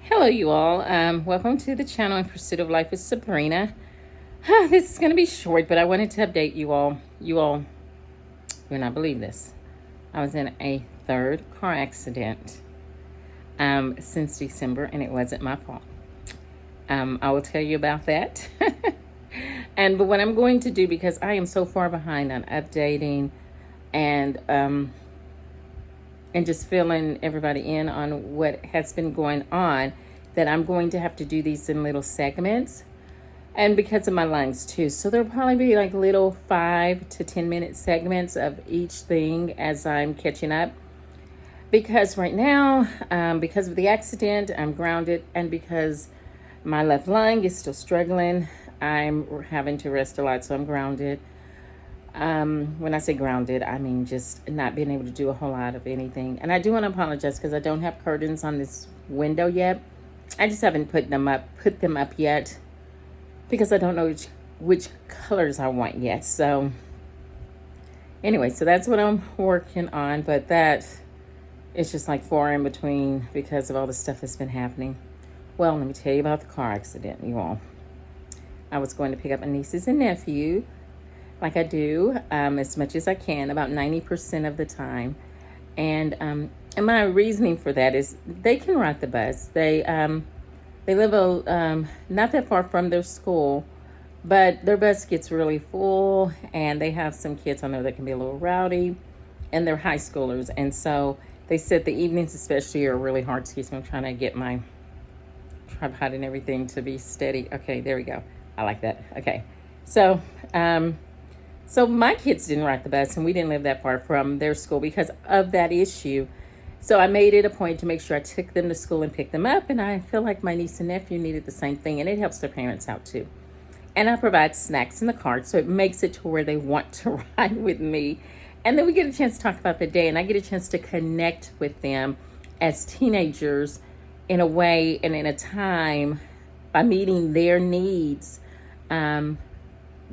Hello, you all. Welcome to the channel In Pursuit of Life with Sabrina. This is going to be short, but I wanted to update you all. You all will not believe this. I was in a third car accident since December, and it wasn't my fault. I will tell you about that. But what I'm going to do, because I am so far behind on updating and just filling everybody in on what has been going on, that I'm going to have to do these in little segments, and because of my lungs too. So there'll probably be like little 5 to 10 minute segments of each thing as I'm catching up. Because right now, because of the accident, I'm grounded, and because my left lung is still struggling, I'm having to rest a lot, so I'm grounded. When I say grounded, I mean just not being able to do a whole lot of anything. And I do want to apologize because I don't have curtains on this window yet. I just haven't put them up yet because I don't know which colors I want yet. So anyway, so that's what I'm working on, but that is just like far in between because of all the stuff that's been happening. Well, let me tell you about the car accident, you all. I was going to pick up my nieces and nephew, like I do, as much as I can, about 90% of the time. And my reasoning for that is they can ride the bus. They live not that far from their school, but their bus gets really full, and they have some kids on there that can be a little rowdy, and they're high schoolers. And so they said the evenings especially are really hard. Excuse me, I'm trying to get my tripod and everything to be steady. Okay, there we go. I like that. Okay, so so my kids didn't ride the bus, and we didn't live that far from their school because of that issue. So I made it a point to make sure I took them to school and picked them up, and I feel like my niece and nephew needed the same thing, and it helps their parents out too. And I provide snacks in the car, so it makes it to where they want to ride with me. And then we get a chance to talk about the day, and I get a chance to connect with them as teenagers in a way and in a time by meeting their needs.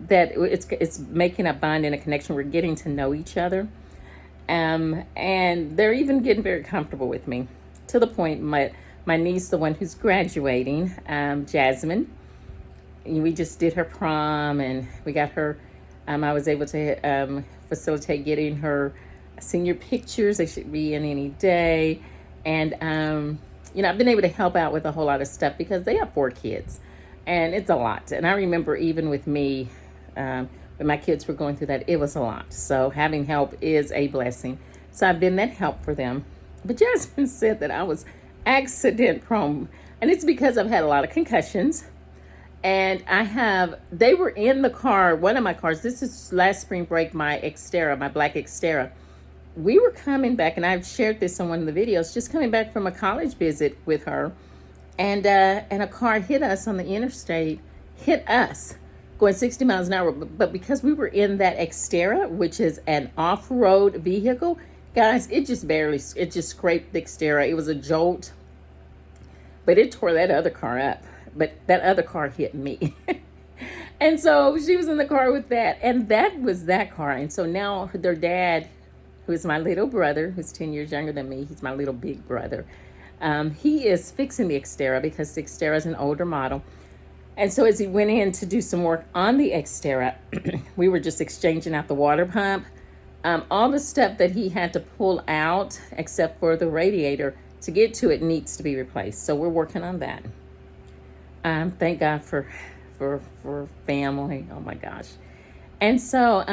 That it's making a bond and a connection. We're getting to know each other, and they're even getting very comfortable with me, to the point my niece, the one who's graduating, Jasmine, we just did her prom, and we got her. I was able to facilitate getting her senior pictures. They should be in any day, and I've been able to help out with a whole lot of stuff because they have 4 kids, and it's a lot. And I remember even with me, when my kids were going through that, it was a lot. So having help is a blessing. So I've been that help for them. But Jasmine said that I was accident prone, and it's because I've had a lot of concussions. And they were in the car, one of my cars. This is last spring break, my Xterra, my black Xterra. We were coming back, and I've shared this on one of the videos, just coming back from a college visit with her. And a car hit us on the interstate, hit us going 60 miles an hour. But because we were in that Xterra, which is an off-road vehicle, guys, it just scraped the Xterra. It was a jolt, but it tore that other car up. But that other car hit me. And so she was in the car with that. And that was that car. And so now their dad, who is my little brother, who's 10 years younger than me, he's my little big brother. He is fixing the Xterra because the Xterra is an older model. And so as he went in to do some work on the Xterra, we were just exchanging out the water pump. All the stuff that he had to pull out, except for the radiator, to get to it needs to be replaced. So we're working on that. Thank God for family. Oh my gosh. And so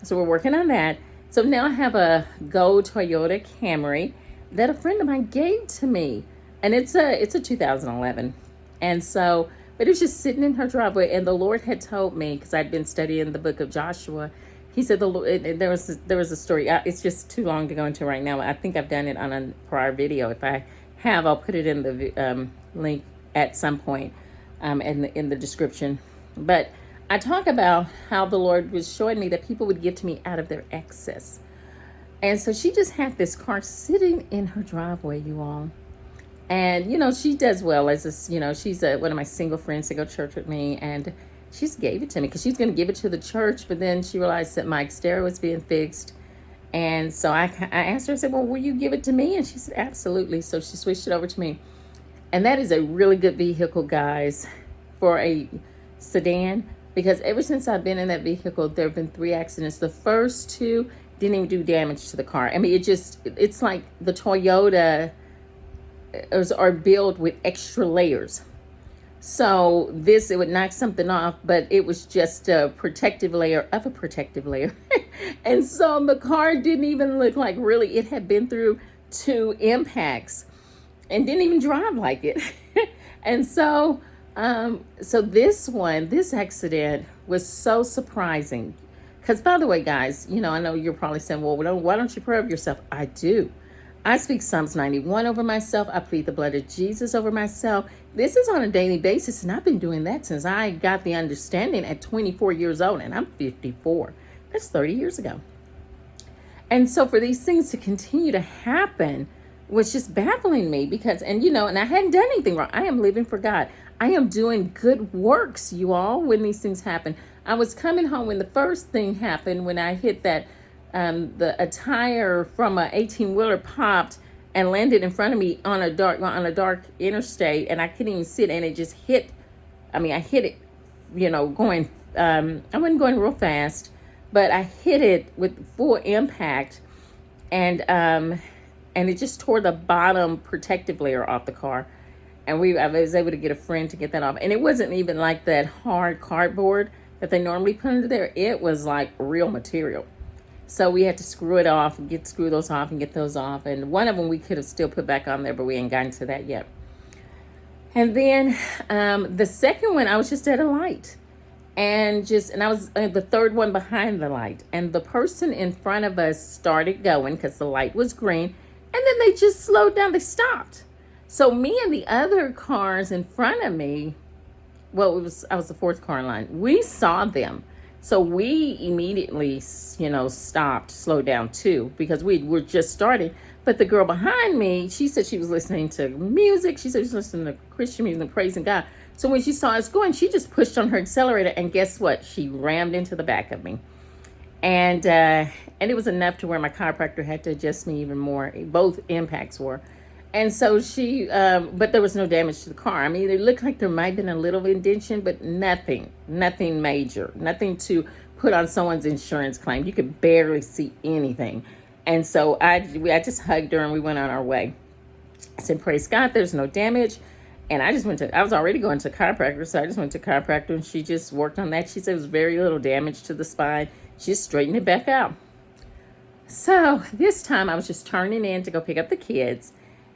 we're working on that. So now I have a gold Toyota Camry that a friend of mine gave to me, and it's a 2011. And so, but it was just sitting in her driveway, and the Lord had told me, because I'd been studying the book of Joshua. He said there was a story. It's just too long to go into right now. I think I've done it on a prior video. If I have, I'll put it in the link at some point in the description. But I talk about how the Lord was showing me that people would give to me out of their excess. And so she just had this car sitting in her driveway, you all. And, she does well as this, she's one of my single friends that go to church with me. And she just gave it to me because she was going to give it to the church. But then she realized that my Xterra was being fixed. And so I asked her, I said, well, will you give it to me? And she said, absolutely. So she switched it over to me. And that is a really good vehicle, guys, for a sedan, because ever since I've been in that vehicle, there have been 3 accidents. The first 2 didn't even do damage to the car. I mean, it's like the Toyota are built with extra layers. So it would knock something off, but it was just a protective layer of a protective layer. And so the car didn't even look like really it had been through 2 impacts and didn't even drive like it. And so, this accident was so surprising. Because, by the way, guys, I know you're probably saying, well, why don't you pray over yourself? I do. I speak Psalms 91 over myself. I plead the blood of Jesus over myself. This is on a daily basis, and I've been doing that since I got the understanding at 24 years old, and I'm 54. That's 30 years ago. And so for these things to continue to happen was just baffling me because, and I hadn't done anything wrong. I am living for God. I am doing good works, you all, when these things happen. I was coming home when the first thing happened, when I hit that a tire from an 18-wheeler popped and landed in front of me on a dark interstate, and I couldn't even sit, and it just hit. I mean, I hit it, going. I wasn't going real fast, but I hit it with full impact, and it just tore the bottom protective layer off the car, and I was able to get a friend to get that off, and it wasn't even like that hard cardboard that they normally put under there. It was like real material. So we had to screw those off and get those off. And one of them we could have still put back on there, but we ain't gotten to that yet. And then the second one, I was just at a light. And I was the third one behind the light. And the person in front of us started going because the light was green. And then they just slowed down. They stopped. So me and the other cars in front of me, I was the 4th car in line. We saw them. So we immediately, stopped, slowed down too, because we were just starting. But the girl behind me, she said she was listening to music. She said she was listening to Christian music and praising God. So when she saw us going, she just pushed on her accelerator, and guess what? She rammed into the back of me. And it was enough to where my chiropractor had to adjust me even more. Both impacts were. And so but there was no damage to the car. I mean, it looked like there might have been a little indentation, but nothing major, nothing to put on someone's insurance claim. You could barely see anything. And so I just hugged her and we went on our way. I said, praise God, there's no damage. And I was already going to chiropractor, so I just went to chiropractor and she just worked on that. She said it was very little damage to the spine. She just straightened it back out. So this time I was just turning in to go pick up the kids.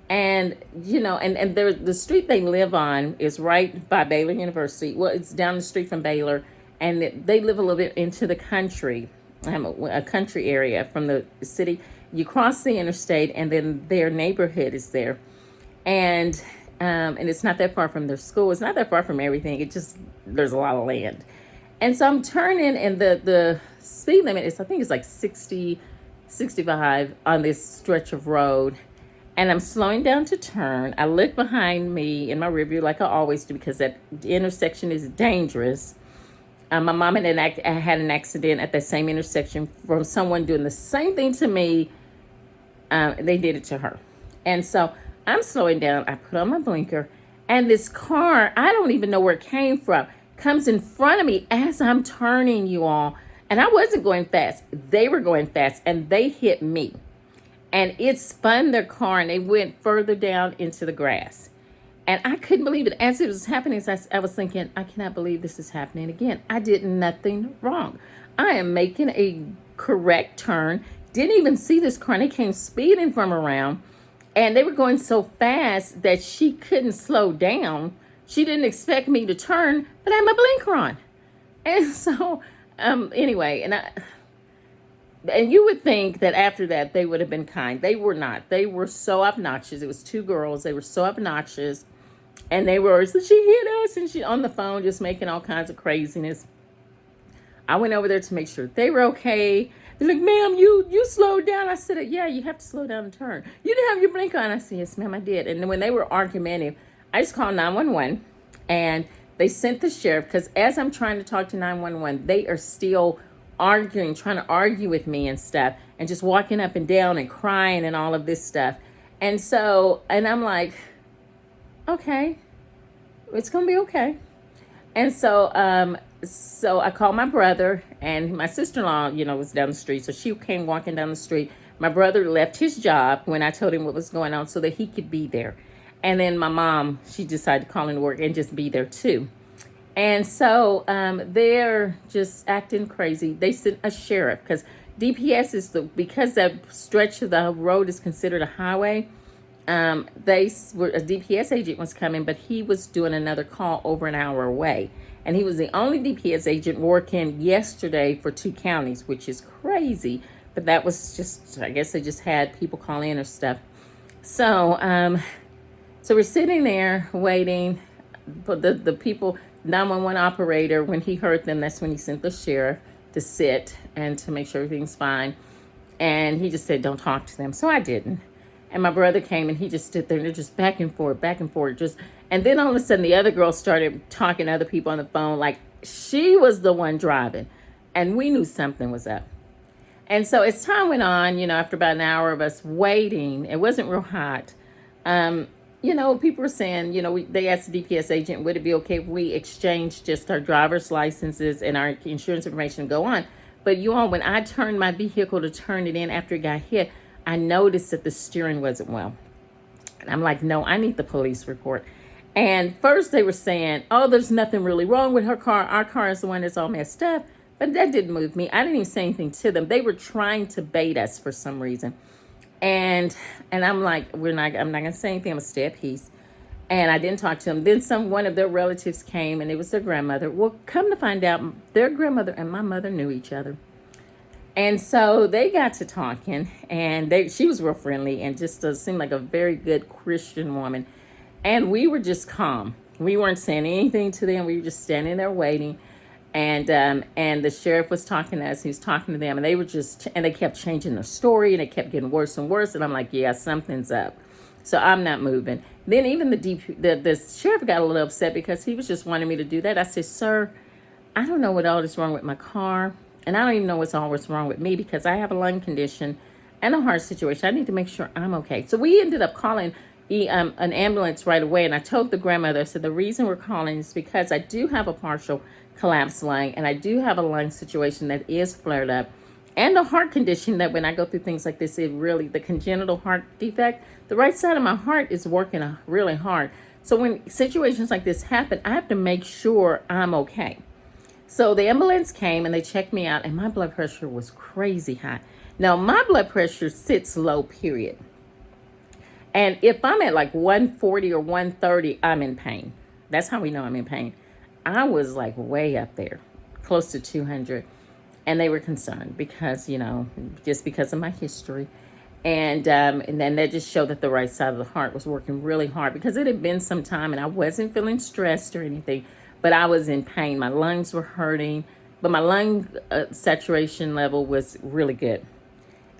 And, the street they live on is right by Baylor University. Well, it's down the street from Baylor. And they live a little bit into the country, a country area from the city. You cross the interstate, and then their neighborhood is there. And it's not that far from their school. It's not that far from everything. There's a lot of land. And so I'm turning, and the speed limit I think it's like 60, 65 on this stretch of road. And I'm slowing down to turn. I look behind me in my rearview like I always do because that intersection is dangerous. My mom had an accident at that same intersection from someone doing the same thing to me. They did it to her. And so I'm slowing down. I put on my blinker. And this car, I don't even know where it came from, comes in front of me as I'm turning, you all. And I wasn't going fast. They were going fast. And they hit me. And it spun their car, and they went further down into the grass. And I couldn't believe it. As it was happening, I was thinking, I cannot believe this is happening again. I did nothing wrong. I am making a correct turn. Didn't even see this car. And they came speeding from around. And they were going so fast that she couldn't slow down. She didn't expect me to turn, but I had my blinker on. And so, anyway, and you would think that after that, they would have been kind. They were not. They were so obnoxious. It was 2 girls. They were so obnoxious. And they were, so she hit us. And she on the phone just making all kinds of craziness. I went over there to make sure they were okay. They're like, ma'am, you slowed down. I said, yeah, you have to slow down and turn. You didn't have your blinker on. I said, yes, ma'am, I did. And then when they were argumentative, I just called 911. And they sent the sheriff. Because as I'm trying to talk to 911, they are still trying to argue with me and stuff, and just walking up and down and crying and all of this stuff. And so, and I'm like, okay, it's gonna be okay. And so I called my brother, and my sister-in-law, was down the street. So she came walking down the street. My brother left his job when I told him what was going on so that he could be there. And then my mom, she decided to call into work and just be there too. And so they're just acting crazy. They sent a sheriff because DPS because that stretch of the road is considered a highway. A DPS agent was coming, but he was doing another call over an hour away. And he was the only DPS agent working yesterday for 2 counties, which is crazy. But that was just, I guess they just had people call in or stuff. So we're sitting there waiting for the people, 911 operator, when he heard them, that's when he sent the sheriff to sit and to make sure everything's fine. And he just said, don't talk to them. So I didn't. And my brother came and he just stood there and they're just back and forth, just. And then all of a sudden the other girl started talking to other people on the phone like she was the one driving. And we knew something was up. And so as time went on, after about an hour of us waiting, it wasn't real hot. People were saying, they asked the DPS agent, would it be okay if we exchanged just our driver's licenses and our insurance information and go on? But when I turned my vehicle to turn it in after it got hit, I noticed that the steering wasn't well. And I'm like, no, I need the police report. And first they were saying, oh, there's nothing really wrong with her car. Our car is the one that's all messed up. But that didn't move me. I didn't even say anything to them. They were trying to bait us for some reason. And I'm like, I'm not going to say anything. I'm going to stay at peace. And I didn't talk to them. Then one of their relatives came, and it was their grandmother. Well, come to find out, their grandmother and my mother knew each other. And so they got to talking, and she was real friendly and just seemed like a very good Christian woman. And we were just calm. We weren't saying anything to them. We were just standing there waiting. And the sheriff was talking to us. He was talking to them, and they kept changing the story, and it kept getting worse and worse. And I'm like, yeah, something's up. So I'm not moving. Then even the sheriff got a little upset because he was just wanting me to do that. I said, sir, I don't know what all is wrong with my car. And I don't even know what's always wrong with me because I have a lung condition and a heart situation. I need to make sure I'm okay. So we ended up calling an ambulance right away. And I told the grandmother, I said, the reason we're calling is because I do have a partial collapsed lung and I do have a lung situation that is flared up and a heart condition that when I go through things like this, the congenital heart defect, the right side of my heart is working really hard. So when situations like this happen, I have to make sure I'm okay. So the ambulance came and they checked me out and my blood pressure was crazy high. Now my blood pressure sits low, period. And if I'm at like 140 or 130, I'm in pain. That's how we know I'm in pain. I was like way up there, close to 200. And they were concerned because, just because of my history. And then that just showed that the right side of the heart was working really hard because it had been some time and I wasn't feeling stressed or anything. But I was in pain. My lungs were hurting, but my lung saturation level was really good.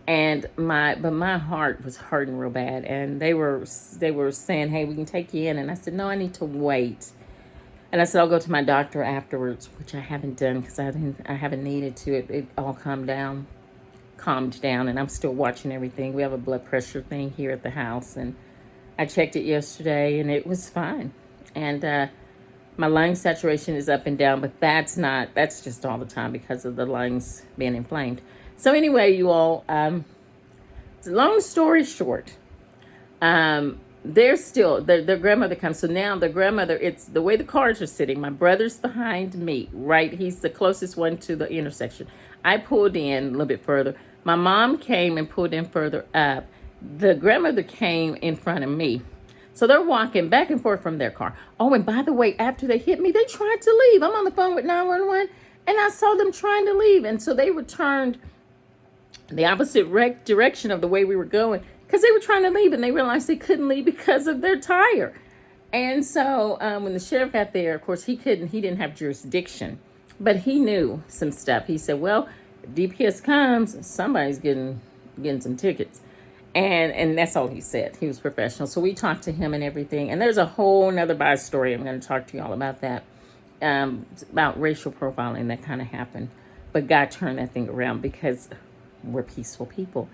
And my heart was hurting real bad. And they were saying, hey, we can take you in. And I said, no, I need to wait. And I said, I'll go to my doctor afterwards, which I haven't done because I haven't needed to. It all calmed down, and I'm still watching everything. We have a blood pressure thing here at the house, and I checked it yesterday, and it was fine. And my lung saturation is up and down, but that's just all the time because of the lungs being inflamed. So anyway, you all, long story short, their grandmother comes. So now the grandmother, it's the way the cars are sitting. My brother's behind me, right? He's the closest one to the intersection. I pulled in a little bit further. My mom came and pulled in further up. The grandmother came in front of me. So they're walking back and forth from their car. Oh, and by the way, after they hit me, they tried to leave. I'm on the phone with 911, and I saw them trying to leave. And so they returned the opposite direction of the way we were going because they were trying to leave, and they realized they couldn't leave because of their tire. And so when the sheriff got there, of course, he didn't have jurisdiction, but he knew some stuff. He said, well, if DPS comes, somebody's getting some tickets. And that's all he said. He was professional. So we talked to him and everything. And there's a whole nother bio story. I'm going to talk to you all about that. About racial profiling that kind of happened. But God turned that thing around because we're peaceful people.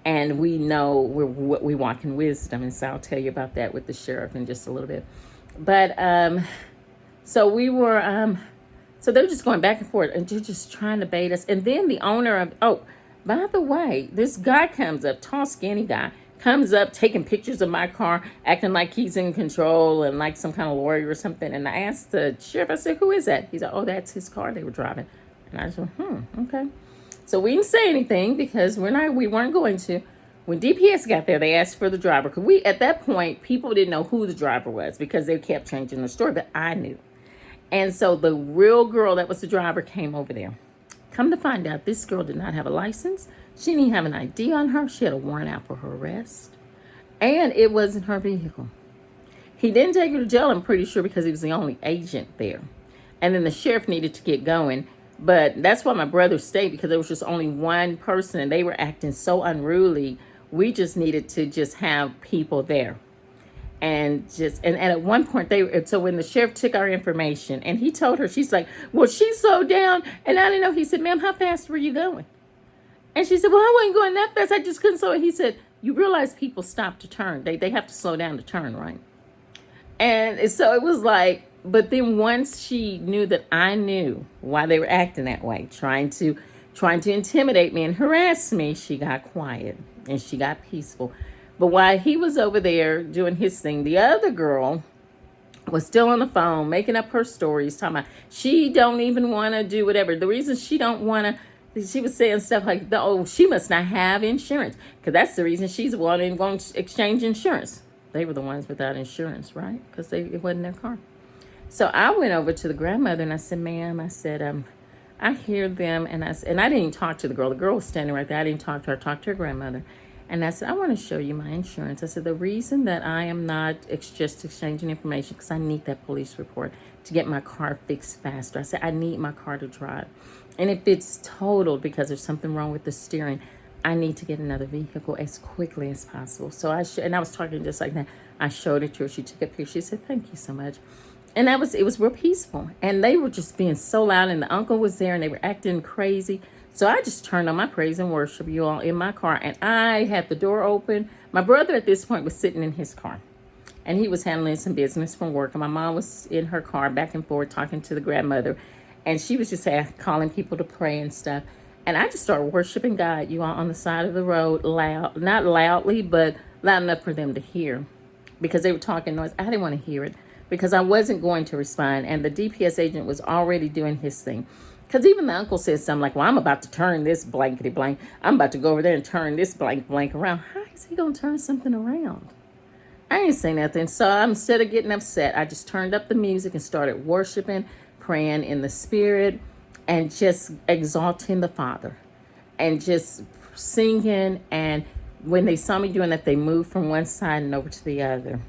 and we know we walk in wisdom. And so I'll tell you about that with the sheriff in just a little bit. But so we were so they were just going back and forth, and they're just trying to bait us. And then the owner of, oh, by the way, this guy comes up, tall, skinny guy, comes up taking pictures of my car, acting like he's in control and like some kind of lawyer or something. And I asked the sheriff, I said, who is that? He's like, oh, that's his car they were driving. And I just went, okay. So we didn't say anything because we weren't going to. When DPS got there, they asked for the driver. Because at that point, people didn't know who the driver was because they kept changing the story, but I knew. And so the real girl that was the driver came over there. Come to find out, this girl did not have a license. She didn't even have an ID on her. She had a warrant out for her arrest. And it wasn't her vehicle. He didn't take her to jail, I'm pretty sure, because he was the only agent there. And then the sheriff needed to get going. But that's why my brother stayed, because there was just only one person, and they were acting so unruly. We just needed to just have people there. And at one point so when the sheriff took our information and he told her, she's like, well, she slowed down and I didn't know. He said, ma'am, how fast were you going? And she said, well, I wasn't going that fast. I just couldn't slow it. He said, you realize people stop to turn. They have to slow down to turn, right? And so it was like, but then once she knew that I knew why they were acting that way, trying to intimidate me and harass me, she got quiet and she got peaceful. But while he was over there doing his thing, the other girl was still on the phone, making up her stories, talking about she don't even want to do whatever. The reason she don't want to, she was saying stuff like, oh, she must not have insurance. Because that's the reason she's wanting to exchange insurance. They were the ones without insurance, right? Because it wasn't their car. So I went over to the grandmother and I said, ma'am, I said, I hear them. And I didn't even talk to the girl. The girl was standing right there. I didn't talk to her. I talked to her grandmother. And I said, I want to show you my insurance. I said, the reason that I am not just exchanging information, because I need that police report to get my car fixed faster. I said, I need my car to drive. And if it's totaled because there's something wrong with the steering, I need to get another vehicle as quickly as possible. So and I was talking just like that. I showed it to her. She took a picture. She said, thank you so much. And it was real peaceful. And they were just being so loud. And the uncle was there and they were acting crazy. So I just turned on my praise and worship, you all, in my car. And I had the door open. My brother at this point was sitting in his car. And he was handling some business from work. And my mom was in her car back and forth talking to the grandmother. And she was just calling people to pray and stuff. And I just started worshiping God, you all, on the side of the road, loud, not loudly, but loud enough for them to hear. Because they were talking noise. I didn't want to hear it because I wasn't going to respond. And the DPS agent was already doing his thing. Because even the uncle said something like, well, I'm about to turn this blankety blank. I'm about to go over there and turn this blank around. How is he going to turn something around? I didn't say nothing. So instead of getting upset, I just turned up the music and started worshiping, praying in the spirit, and just exalting the Father. And just singing. And when they saw me doing that, they moved from one side and over to the other.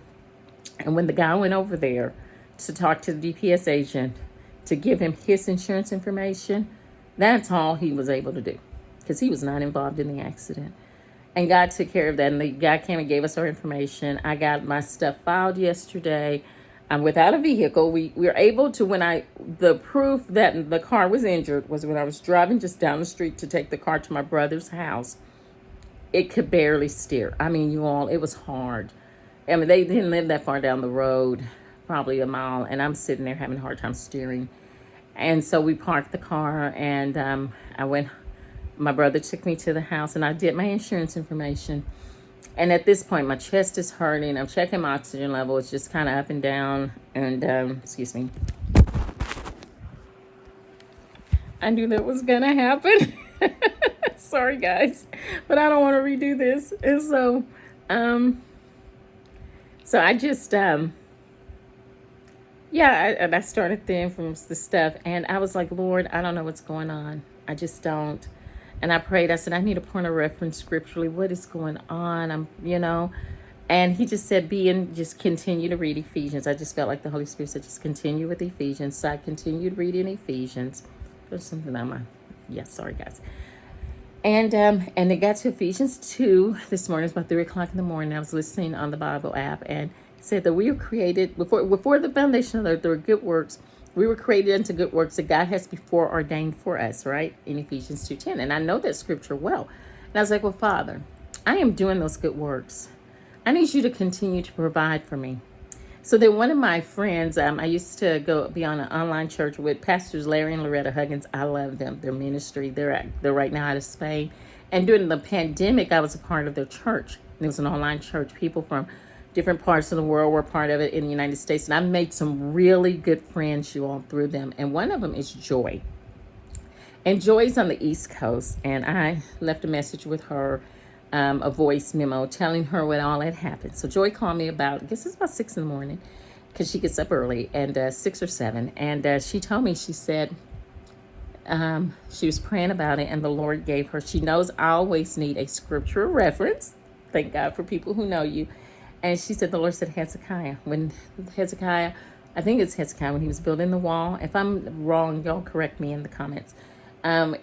And when the guy went over there to talk to the DPS agent, to give him his insurance information, that's all he was able to do because he was not involved in the accident. And God took care of that. And the guy came and gave us our information. I got my stuff filed yesterday. Without a vehicle. We were able to, the proof that the car was injured was when I was driving just down the street to take the car to my brother's house. It could barely steer. I mean, you all, it was hard. I mean, they didn't live that far down the road, probably a mile, and I'm sitting there having a hard time steering. And so we parked the car, and my brother took me to the house, and I did my insurance information. And at this point, my chest is hurting. I'm checking my oxygen level. It's just kind of up and down. And, excuse me. I knew that was going to happen. Sorry, guys. But I don't want to redo this. And so I just, I started thin from the stuff. And I was like, Lord, I don't know what's going on. I just don't. And I prayed. I said, I need a point of reference scripturally. What is going on? And he just said, just continue to read Ephesians. I just felt like the Holy Spirit said, just continue with Ephesians. So I continued reading Ephesians. There's something on my, sorry guys. And it got to Ephesians 2 this morning. It's about 3 o'clock in the morning. I was listening on the Bible app, and it said that we were created before the foundation of the earth. There were good works. We were created unto good works that God has before ordained for us, right? In Ephesians 2:10. And I know that scripture well. And I was like, well, Father, I am doing those good works. I need you to continue to provide for me. So then one of my friends, I used to go be on an online church with Pastors Larry and Loretta Huggins. I love them, their ministry. They're right now out of Spain. And during the pandemic, I was a part of their church. It was an online church. People from different parts of the world were part of it in the United States. And I made some really good friends, you all, through them. And one of them is Joy. And Joy's on the East Coast. And I left a message with her, a voice memo telling her what all had happened. So Joy called me about, I guess it's about 6 in the morning, because she gets up early, and 6 or 7. And she told me, she said, she was praying about it, and the Lord gave her, she knows I always need a scriptural reference. Thank God for people who know you. And she said, the Lord said Hezekiah. When Hezekiah, I think it's Hezekiah, when he was building the wall. If I'm wrong, y'all correct me in the comments.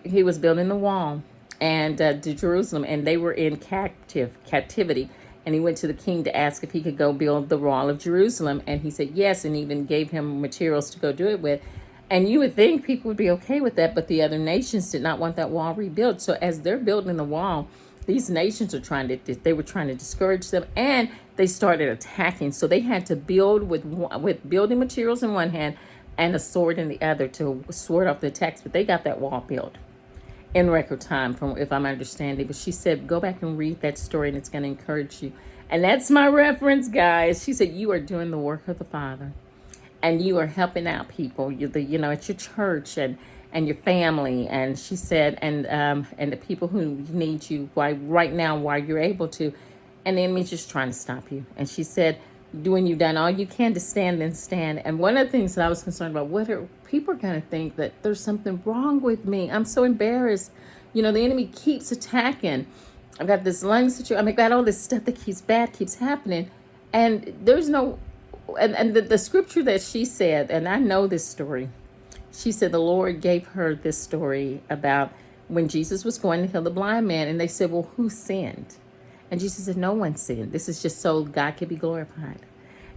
He was building the wall and to Jerusalem, and they were in captivity. And he went to the king to ask if he could go build the wall of Jerusalem. And he said yes, and even gave him materials to go do it with. And you would think people would be okay with that, but the other nations did not want that wall rebuilt. So as they're building the wall, these nations are trying to discourage them, and they started attacking. So they had to build with building materials in one hand and a sword in the other to sword off the attacks. But they got that wall built in record time, from if I'm understanding. But she said, go back and read that story, and it's going to encourage you. And that's my reference, guys. She said, you are doing the work of the Father, and you are helping out people. At your church and your family. And she said, and the people who need you right now while you're able to. And the enemy's just trying to stop you. And she said, when you've done all you can to stand, then stand. And one of the things that I was concerned about, what are people going to think, that there's something wrong with me? I'm so embarrassed. The enemy keeps attacking. I've got this lung situation. I've got all this stuff that keeps happening. And there's no, and the scripture that she said, and I know this story. She said the Lord gave her this story about when Jesus was going to heal the blind man. And they said, well, who sinned? And Jesus said, no one sinned. This is just so God can be glorified.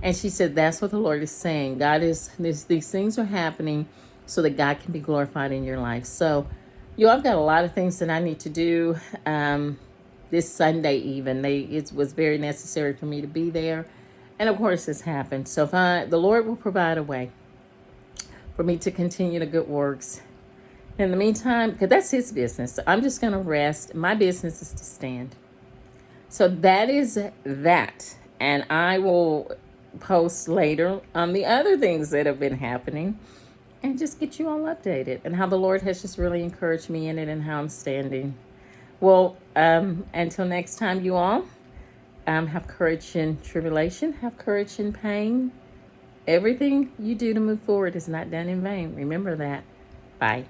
And she said, that's what the Lord is saying. These things are happening so that God can be glorified in your life. So, I've got a lot of things that I need to do this Sunday even. It was very necessary for me to be there. And of course, this happened. So the Lord will provide a way for me to continue the good works. In the meantime, because that's his business. So I'm just going to rest. My business is to stand. So that is that. And I will post later on the other things that have been happening and just get you all updated and how the Lord has just really encouraged me in it and how I'm standing. Well, until next time, you all, have courage in tribulation, have courage in pain. Everything you do to move forward is not done in vain. Remember that. Bye.